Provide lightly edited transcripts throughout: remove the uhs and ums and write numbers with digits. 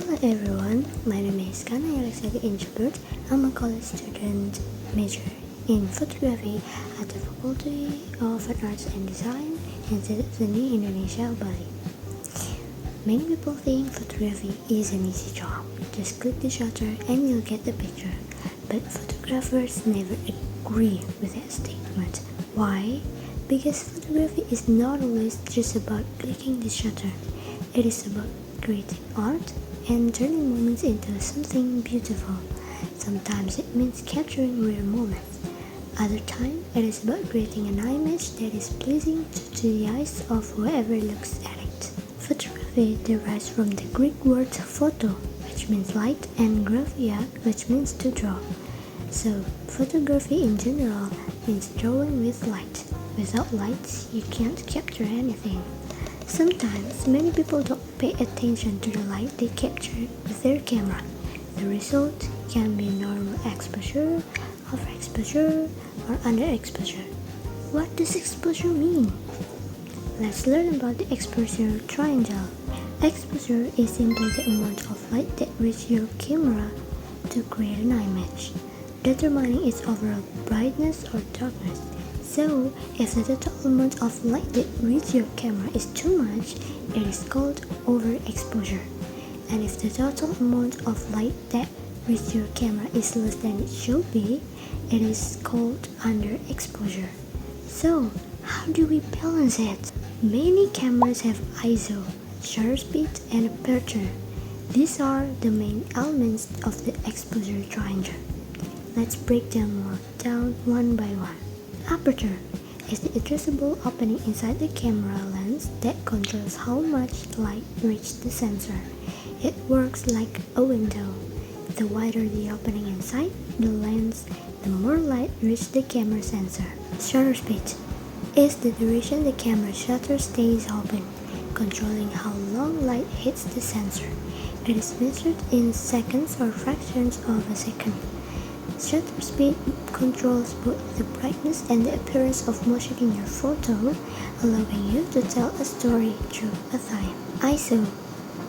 Hello everyone, my name is Kana Alexander Ingelbert. I'm a college student major in photography at the Faculty of Fine Arts and Design in Sydney, Indonesia, Bali. Many people think photography is an easy job. Just click the shutter and you'll get the picture. But photographers never agree with that statement. Why? Because photography is not always just about clicking the shutter. It is about creating art and turning moments into something beautiful. Sometimes it means capturing rare moments. Other times it is about creating an image that is pleasing to the eyes of whoever looks at it. Photography derives from the Greek word photo, which means light, and graphia, which means to draw. So, photography in general means drawing with light. Without lights, you can't capture anything. Sometimes, many people don't pay attention to the light they capture with their camera. The result can be normal exposure, overexposure, or underexposure. What does exposure mean? Let's learn about the exposure triangle. Exposure is simply the amount of light that reaches your camera to create an image, determining its overall brightness or darkness. So, if the total amount of light that reaches your camera is too much, it is called overexposure. And if the total amount of light that reaches your camera is less than it should be, it is called underexposure. So, how do we balance it? Many cameras have ISO, shutter speed, and aperture. These are the main elements of the exposure triangle. Let's break them all down one by one. Aperture is the adjustable opening inside the camera lens that controls how much light reaches the sensor. It works like a window. The wider the opening inside the lens, the more light reaches the camera sensor. Shutter speed is the duration the camera shutter stays open, controlling how long light hits the sensor. It is measured in seconds or fractions of a second. Shutter speed controls both the brightness and the appearance of motion in your photo, allowing you to tell a story through a time. ISO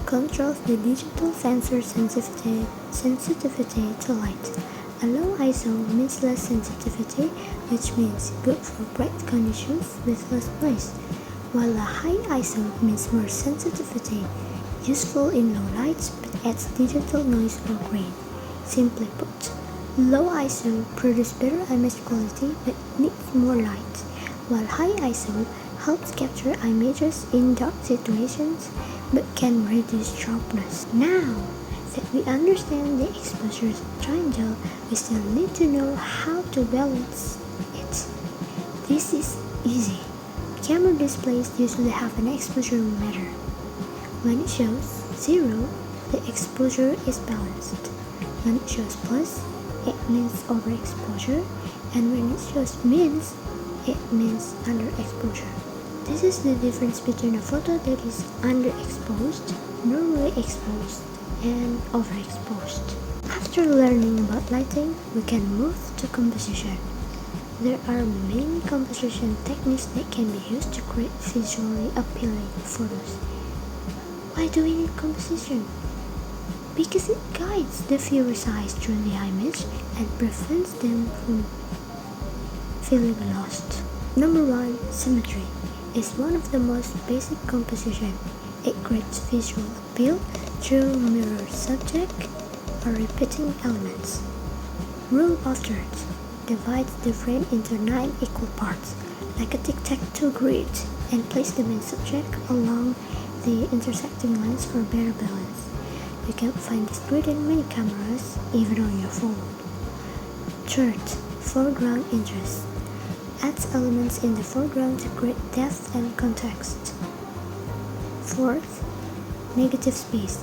controls the digital sensor sensitivity to light. A low ISO means less sensitivity, which means good for bright conditions with less noise, while a high ISO means more sensitivity, useful in low lights but adds digital noise or grain. Simply put, low ISO produces better image quality but needs more light, while high ISO helps capture images in dark situations but can reduce sharpness. Now that we understand the exposure triangle, we still need to know how to balance it. This is easy. Camera displays usually have an exposure meter. When it shows 0, the exposure is balanced. When it shows plus, it means overexposure, and when it shows minus, it means underexposure. This is the difference between a photo that is underexposed, normally exposed, and overexposed. After learning about lighting, we can move to composition. There are many composition techniques that can be used to create visually appealing photos. Why do we need composition? Because it guides the viewer's eyes through the image and prevents them from feeling lost. Number 1, symmetry is one of the most basic composition. It creates visual appeal through mirror subject or repeating elements. Rule of thirds divides the frame into 9 equal parts, like a tic-tac-toe grid, and place the main subject along the intersecting lines for better balance. You can find this grid in many cameras, even on your phone. Third, foreground interest adds elements in the foreground to create depth and context. Fourth, negative space.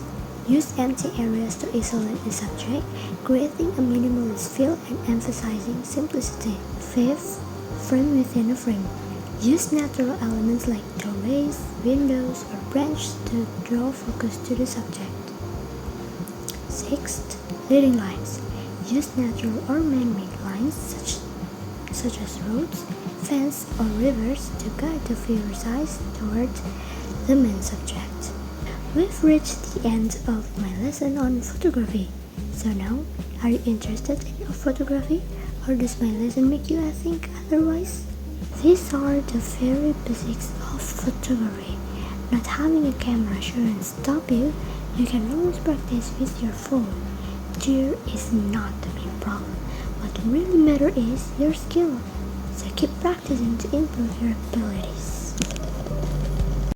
Use empty areas to isolate the subject, creating a minimalist feel and emphasizing simplicity. Fifth, frame within a frame. Use natural elements like doorways, windows, or branches to draw focus to the subject. Sixth, leading lines. Use natural or man-made lines such as roads, fence, or rivers to guide the viewer's eyes toward the main subject. We've reached the end of my lesson on photography. So now, are you interested in photography, or does my lesson make you think otherwise? These are the very basics of photography. Not having a camera shouldn't stop you. You can always practice with your phone. Gear is not the main problem. What really matters is your skill. So keep practicing to improve your abilities.